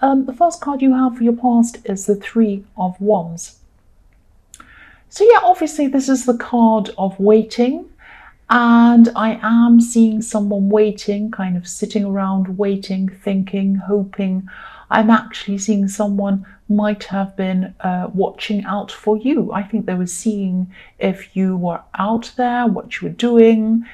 The first card you have for your past is the Three of Wands. So yeah, obviously this is the card of waiting, and I am seeing someone waiting, kind of sitting around waiting, thinking, hoping. I'm actually seeing someone might have been watching out for you. I think they were seeing if you were out there, what you were doing,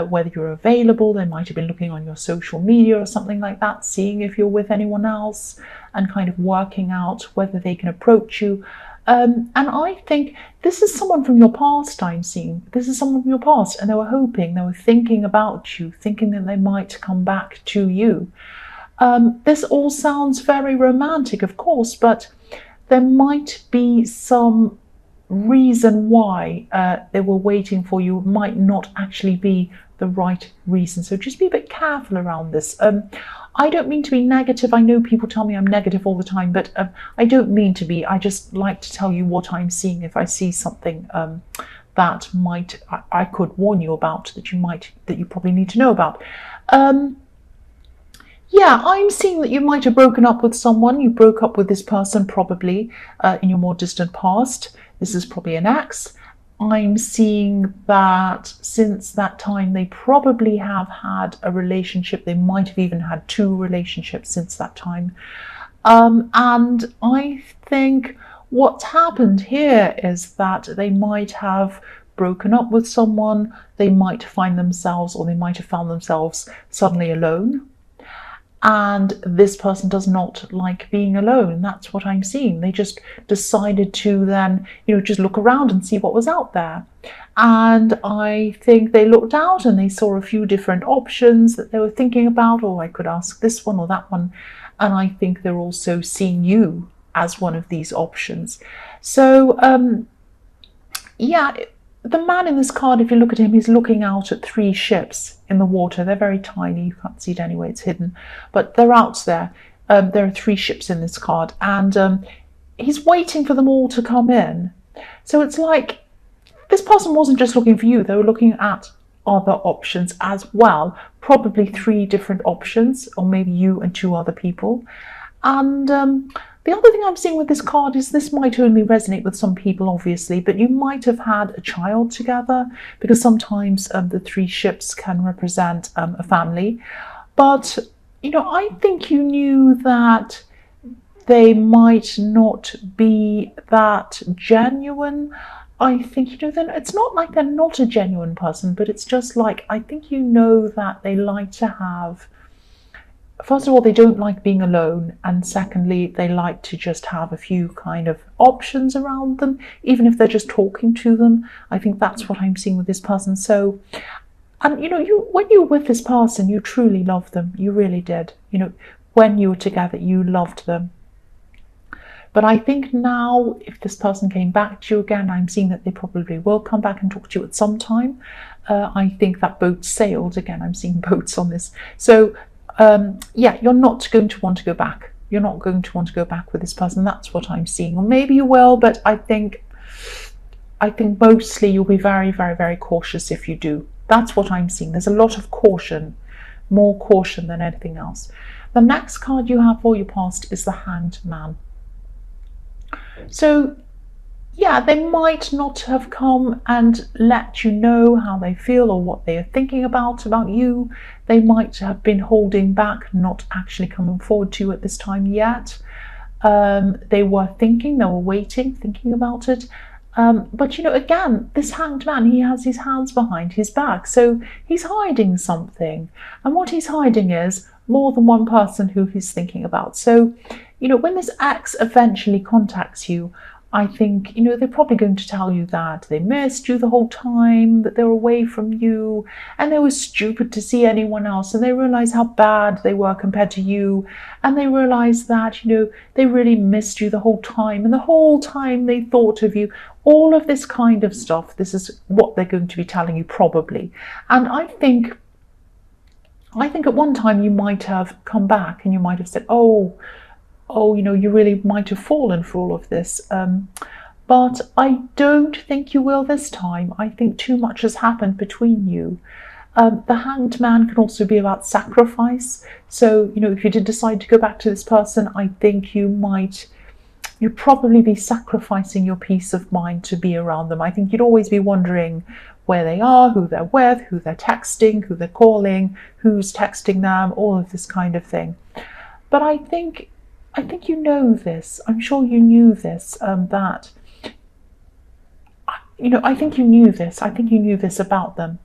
whether you're available. They might have been looking on your social media or something like that, seeing if you're with anyone else and kind of working out whether they can approach you. And I think this is someone from your past I'm seeing. This is someone from your past, and they were hoping, they were thinking about you, thinking that they might come back to you. This all sounds very romantic, of course, but there might be some reason why they were waiting for you. It might not actually be the right reason. So just be a bit careful around this. I don't mean to be negative. I know people tell me I'm negative all the time, but I don't mean to be. I just like to tell you what I'm seeing. If I see something that I could warn you about, that you probably need to know about. Yeah, I'm seeing that you might have broken up with someone. You broke up with this person probably in your more distant past. This is probably an ex. I'm seeing that since that time they probably have had a relationship. They might have even had 2 relationships since that time. And I think what's happened here is that they might have broken up with someone. They might find themselves, or they might have found themselves suddenly alone. And this person does not like being alone. That's what I'm seeing. They just decided to then, just look around and see what was out there. And I think they looked out and they saw a few different options that they were thinking about. Oh, I could ask this one or that one. And I think they're also seeing you as one of these options. So, yeah, the man in this card, if you look at him, he's looking out at 3 ships in the water. They're very tiny. You can't see it anyway. It's hidden. But they're out there. There are 3 ships in this card. And he's waiting for them all to come in. So it's like this person wasn't just looking for you. They were looking at other options as well. Probably 3 different options, or maybe you and 2 other people. And the other thing I'm seeing with this card is this might only resonate with some people, obviously, but you might have had a child together, because sometimes the 3 ships can represent a family. But, I think you knew that they might not be that genuine. I think, then it's not like they're not a genuine person, but it's just like, I think that they like to have, first of all, they don't like being alone, and secondly, they like to just have a few kind of options around them, even if they're just talking to them. I think that's what I'm seeing with this person. So, and when you were with this person, you truly loved them. You really did. When you were together, you loved them. But I think now, if this person came back to you again, I'm seeing that they probably will come back and talk to you at some time. I think that boat sailed again. I'm seeing boats on this. So, yeah, you're not going to want to go back. You're not going to want to go back with this person. That's what I'm seeing. Or maybe you will, but I think mostly you'll be very, very, very cautious if you do. That's what I'm seeing. There's a lot of caution, more caution than anything else. The next card you have for your past is the Hanged Man. So, yeah, they might not have come and let you know how they feel or what they are thinking about you. They might have been holding back, not actually coming forward to you at this time yet. They were thinking, they were waiting, thinking about it. But, again, this Hanged Man, he has his hands behind his back. So he's hiding something. And what he's hiding is more than one person who he's thinking about. So, when this ex eventually contacts you, I think, they're probably going to tell you that they missed you the whole time, that they were away from you, and they were stupid to see anyone else, and they realised how bad they were compared to you, and they realised that, they really missed you the whole time, and the whole time they thought of you. All of this kind of stuff, this is what they're going to be telling you probably. And I think at one time you might have come back and you might have said, oh, you really might have fallen for all of this. But I don't think you will this time. I think too much has happened between you. The Hanged Man can also be about sacrifice. So, if you did decide to go back to this person, I think you'd probably be sacrificing your peace of mind to be around them. I think you'd always be wondering where they are, who they're with, who they're texting, who they're calling, who's texting them, all of this kind of thing. But I think you know this. I'm sure you knew this, that, I think you knew this. I think you knew this about them.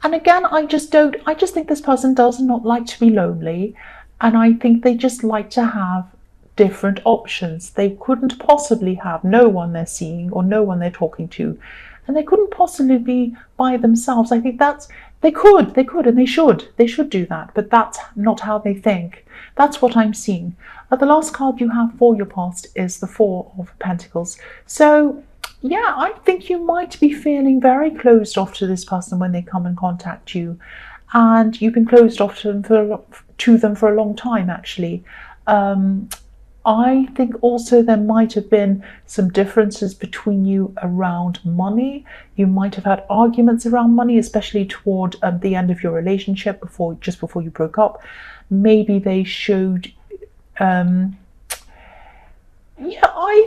And again, I just think this person does not like to be lonely. And I think they just like to have different options. They couldn't possibly have no one they're seeing or no one they're talking to. And they couldn't possibly be by themselves. I think they could, and they should do that. But that's not how they think. That's what I'm seeing. The last card you have for your past is the Four of Pentacles. So, yeah, I think you might be feeling very closed off to this person when they come and contact you. And you've been closed off to them for a long time, actually. I think also there might have been some differences between you around money. You might have had arguments around money, especially toward the end of your relationship, just before you broke up. Maybe they showed, I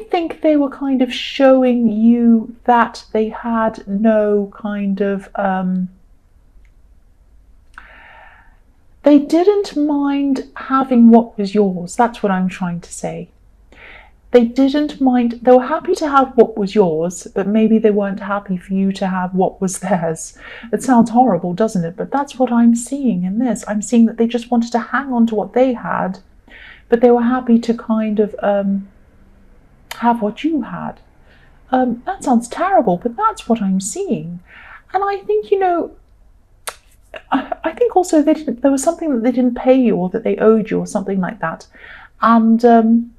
think they were kind of showing you that they had no kind of, they didn't mind having what was yours. That's what I'm trying to say. They didn't mind. They were happy to have what was yours, but maybe they weren't happy for you to have what was theirs. It sounds horrible, doesn't it? But that's what I'm seeing in this. I'm seeing that they just wanted to hang on to what they had, but they were happy to kind of have what you had. That sounds terrible, but that's what I'm seeing. And I think, I think also there was something that they didn't pay you or that they owed you or something like that. And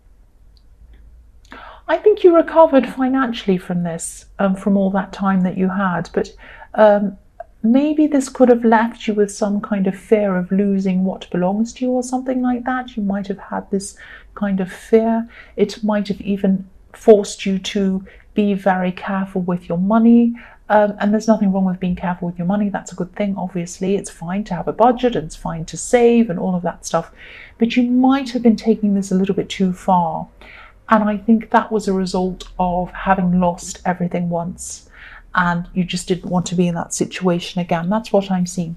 I think you recovered financially from this, from all that time that you had. But maybe this could have left you with some kind of fear of losing what belongs to you or something like that. You might have had this kind of fear. It might have even forced you to be very careful with your money. And there's nothing wrong with being careful with your money. That's a good thing, obviously. It's fine to have a budget and it's fine to save and all of that stuff. But you might have been taking this a little bit too far. And I think that was a result of having lost everything once. And you just didn't want to be in that situation again. That's what I'm seeing.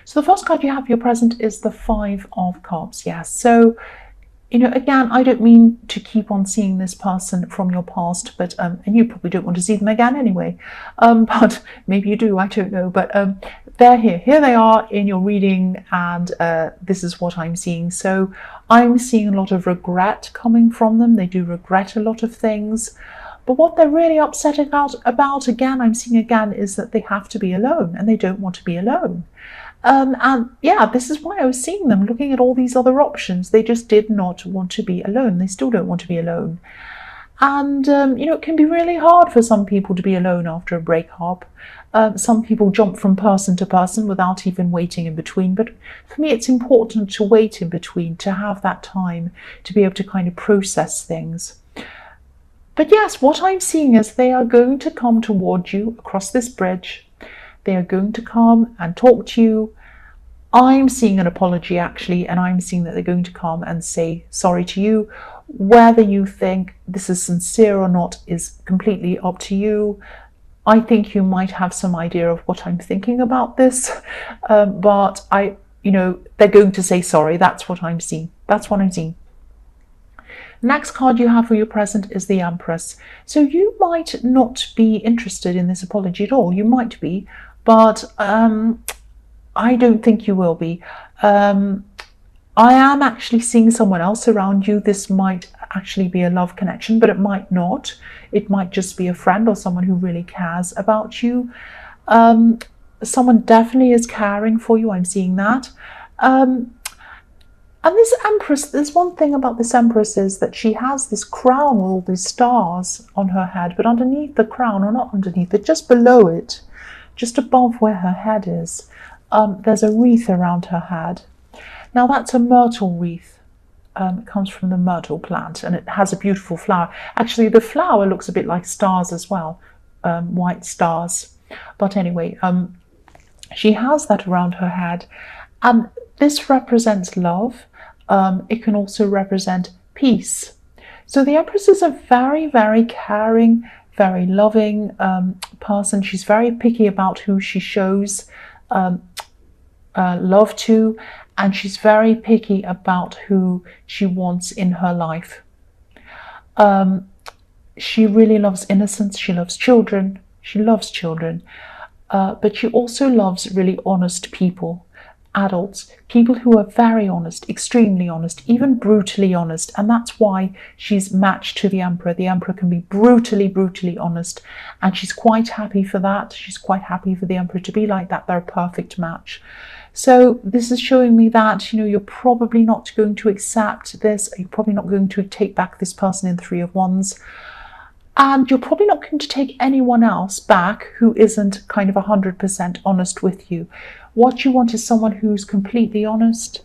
So the first card you have for your present is the Five of Cups. Yes. So, again, I don't mean to keep on seeing this person from your past, but and you probably don't want to see them again anyway. But maybe you do, I don't know. But they're here. Here they are in your reading, and this is what I'm seeing. So I'm seeing a lot of regret coming from them. They do regret a lot of things. But what they're really upset about again, I'm seeing again, is that they have to be alone, and they don't want to be alone. And yeah, this is why I was seeing them looking at all these other options. They just did not want to be alone. They still don't want to be alone. And, it can be really hard for some people to be alone after a breakup. Some people jump from person to person without even waiting in between. But for me, it's important to wait in between, to have that time to be able to kind of process things. But yes, what I'm seeing is they are going to come toward you across this bridge. They are going to come and talk to you. I'm seeing an apology, actually, and I'm seeing that they're going to come and say sorry to you. Whether you think this is sincere or not is completely up to you. I think you might have some idea of what I'm thinking about this, but they're going to say sorry. That's what I'm seeing. That's what I'm seeing. Next card you have for your present is the Empress. So you might not be interested in this apology at all. You might be, but I don't think you will be. I am actually seeing someone else around you. This might actually be a love connection, but it might not. It might just be a friend or someone who really cares about you. Someone definitely is caring for you. I'm seeing that. And this Empress, there's one thing about this Empress is that she has this crown with all these stars on her head, but underneath the crown, or not underneath, but just below it, just above where her head is, there's a wreath around her head. Now that's a myrtle wreath. It comes from the myrtle plant, and it has a beautiful flower. Actually, the flower looks a bit like stars as well, white stars. But anyway, she has that around her head, and this represents love. It can also represent peace. So the Empress is a very, very caring, very loving person. She's very picky about who she shows love to, and she's very picky about who she wants in her life. She really loves innocence. She loves children. She loves children. But she also loves really honest people, adults, people who are very honest, extremely honest, even brutally honest. And that's why she's matched to the Emperor. The Emperor can be brutally, brutally honest. And she's quite happy for that. She's quite happy for the Emperor to be like that. They're a perfect match. So this is showing me that, you're probably not going to accept this. You're probably not going to take back this person in Three of Wands. And you're probably not going to take anyone else back who isn't kind of 100% honest with you. What you want is someone who's completely honest.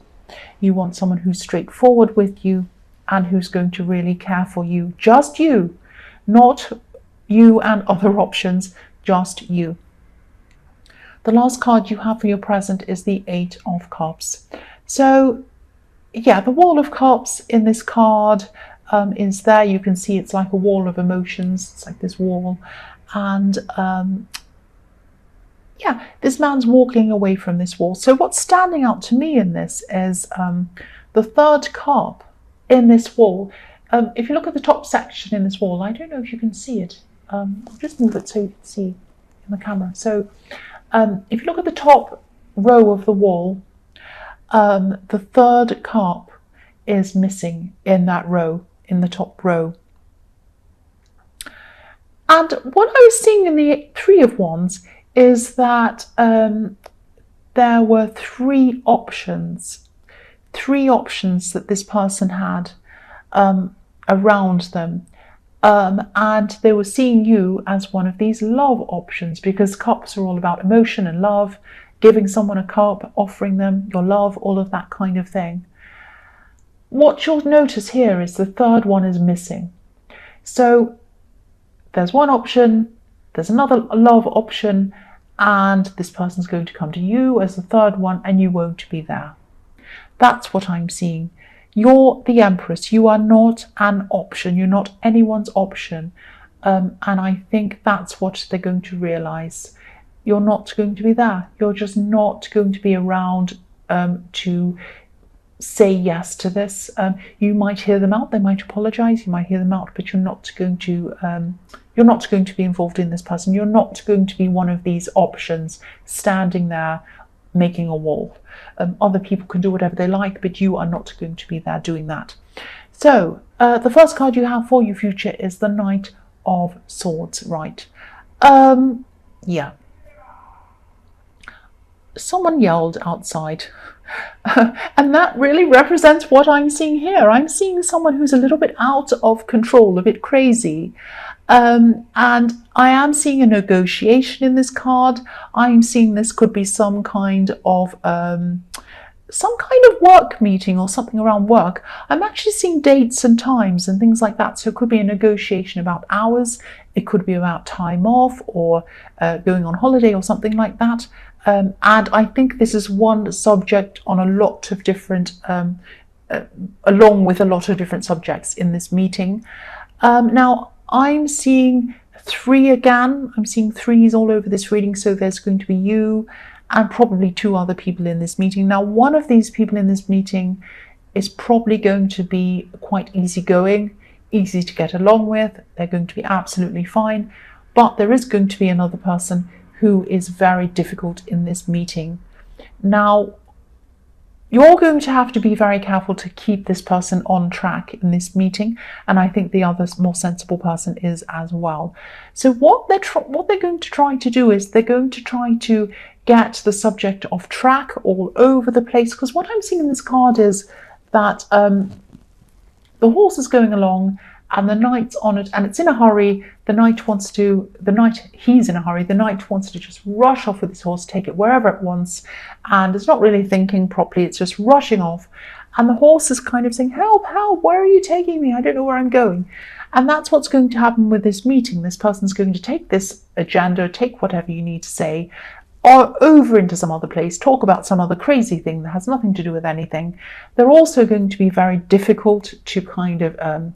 You want someone who's straightforward with you and who's going to really care for you. Just you, not you and other options, just you. The last card you have for your present is the Eight of Cups. So, yeah, the Wall of Cups in this card is there. You can see it's like a wall of emotions. It's like this wall. And yeah, this man's walking away from this wall. So what's standing out to me in this is the third cup in this wall. If you look at the top section in this wall, I don't know if you can see it. I'll just move it so you can see in the camera. So if you look at the top row of the wall, the third cup is missing in that row, in the top row. And what I was seeing in the Three of Wands is that there were three options that this person had around them. And they were seeing you as one of these love options, because cups are all about emotion and love, giving someone a cup, offering them your love, all of that kind of thing. What you'll notice here is the third one is missing. So there's one option, there's another love option, and this person's going to come to you as the third one, and you won't be there. That's what I'm seeing. You're the Empress. You are not an option. You're not anyone's option. And I think that's what they're going to realize. You're not going to be there. You're just not going to be around to say yes to this. You might hear them out. They might apologize. You might hear them out, but you're not going to be involved in this person. You're not going to be one of these options standing there making a wall. Other people can do whatever they like, but you are not going to be there doing that. So the first card you have for your future is the Knight of Swords, right? Yeah. Someone yelled outside. And that really represents what I'm seeing here. I'm seeing someone who's a little bit out of control, a bit crazy. And I am seeing a negotiation in this card. I'm seeing this could be some kind of work meeting or something around work. I'm actually seeing dates and times and things like that. So it could be a negotiation about hours. It could be about time off or going on holiday or something like that. And I think this is one subject on a lot of different, along with a lot of different subjects in this meeting. Now, I'm seeing three again. I'm seeing threes all over this reading. So there's going to be you and probably two other people in this meeting. Now, one of these people in this meeting is probably going to be quite easygoing, easy to get along with. They're going to be absolutely fine. But there is going to be another person who is very difficult in this meeting. Now, you're going to have to be very careful to keep this person on track in this meeting, and I think the other more sensible person is as well. So what they're going to try to do is they're going to try to get the subject off track all over the place, because what I'm seeing in this card is that the horse is going along and the knight's on it and it's in a hurry. He's in a hurry. The knight wants to just rush off with his horse, take it wherever it wants, and it's not really thinking properly. It's just rushing off. And the horse is kind of saying, help, help, where are you taking me? I don't know where I'm going. And that's what's going to happen with this meeting. This person's going to take this agenda, take whatever you need to say, or over into some other place, talk about some other crazy thing that has nothing to do with anything. They're also going to be very difficult to kind of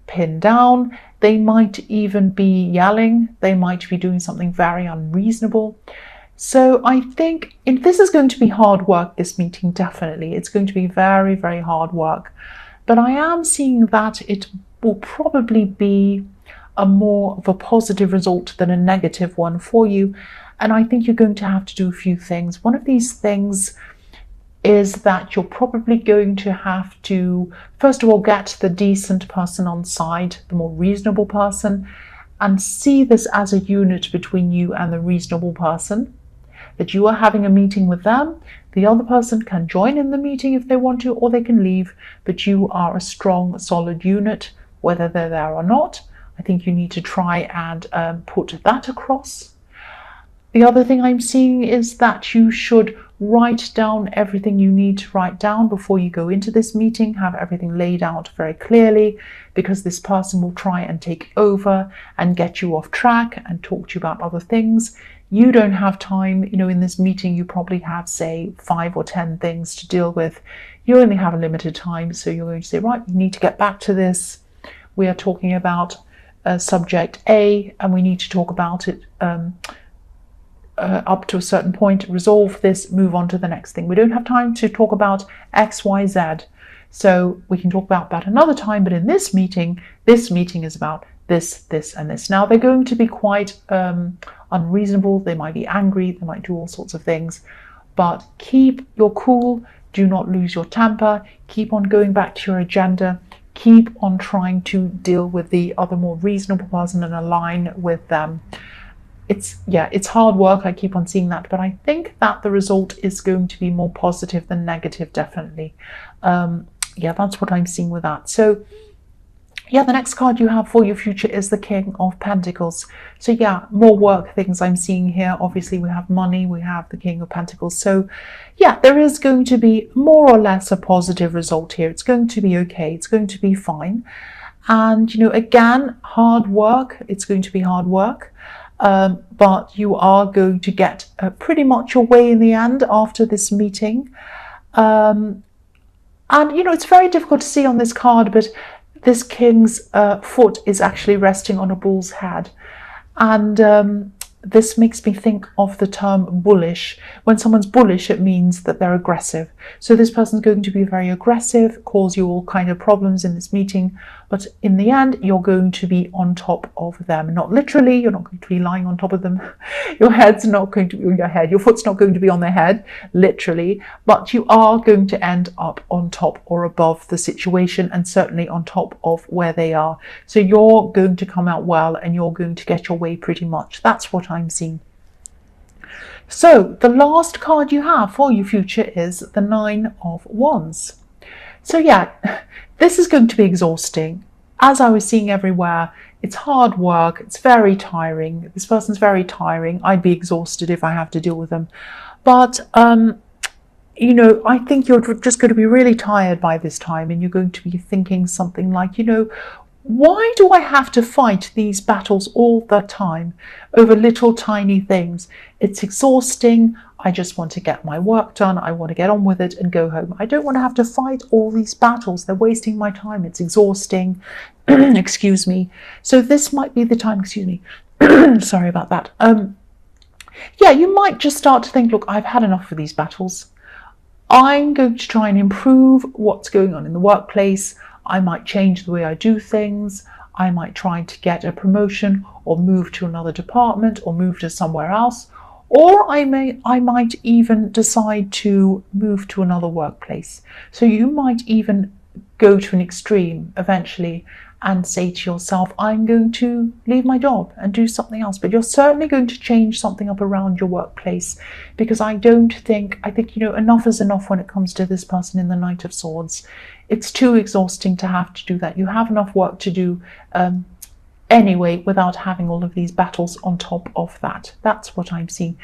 pin down. They might even be yelling. They might be doing something very unreasonable. So I think this is going to be hard work, this meeting, definitely. It's going to be very, very hard work. But I am seeing that it will probably be more of a positive result than a negative one for you. And I think you're going to have to do a few things. One of these things is that you're probably going to have to, first of all, get the decent person on side, the more reasonable person, and see this as a unit between you and the reasonable person, that you are having a meeting with them. The other person can join in the meeting if they want to, or they can leave, but you are a strong, solid unit, whether they're there or not. I think you need to try and put that across. The other thing I'm seeing is that you should write down everything you need to write down before you go into this meeting. Have everything laid out very clearly, because this person will try and take over and get you off track and talk to you about other things. You don't have time, in this meeting you probably have, say, 5 or 10 things to deal with. You only have a limited time, so you're going to say, right, you need to get back to this. We are talking about subject A, and we need to talk about it up to a certain point, resolve this, move on to the next thing. We don't have time to talk about X, Y, Z. So we can talk about that another time, but in this meeting is about this, this, and this. Now, they're going to be quite unreasonable. They might be angry. They might do all sorts of things, but keep your cool. Do not lose your temper. Keep on going back to your agenda. Keep on trying to deal with the other more reasonable person and align with them. It's hard work. I keep on seeing that, but I think that the result is going to be more positive than negative, definitely. That's what I'm seeing with that. So the next card you have for your future is the King of Pentacles. So more work things I'm seeing here. Obviously we have money, we have the King of Pentacles. So there is going to be more or less a positive result here. It's going to be okay. It's going to be fine. And, again, hard work. It's going to be hard work. But you are going to get pretty much your way in the end after this meeting. And, it's very difficult to see on this card, but this king's foot is actually resting on a bull's head. And this makes me think of the term bullish. When someone's bullish, it means that they're aggressive. So this person's going to be very aggressive, cause you all kind of problems in this meeting. But in the end, you're going to be on top of them. Not literally, you're not going to be lying on top of them. Your head's not going to be on your head. Your foot's not going to be on their head, literally. But you are going to end up on top or above the situation, and certainly on top of where they are. So you're going to come out well, and you're going to get your way pretty much. That's what I'm seeing. So the last card you have for your future is the Nine of Wands. So this is going to be exhausting. As I was seeing everywhere, it's hard work. It's very tiring. This person's very tiring. I'd be exhausted if I have to deal with them. But, I think you're just going to be really tired by this time, and you're going to be thinking something like, why do I have to fight these battles all the time over little tiny things? It's exhausting. I just want to get my work done. I want to get on with it and go home. I don't want to have to fight all these battles. They're wasting my time. It's exhausting. Excuse me. So this might be the time, excuse me. Sorry about that. You might just start to think, look, I've had enough of these battles. I'm going to try and improve what's going on in the workplace. I might change the way I do things. I might try to get a promotion or move to another department or move to somewhere else. Or I might even decide to move to another workplace. So you might even go to an extreme eventually and say to yourself, I'm going to leave my job and do something else. But you're certainly going to change something up around your workplace, because I think, enough is enough when it comes to this person in the Knight of Swords. It's too exhausting to have to do that. You have enough work to do anyway without having all of these battles on top of that. That's what I'm seeing.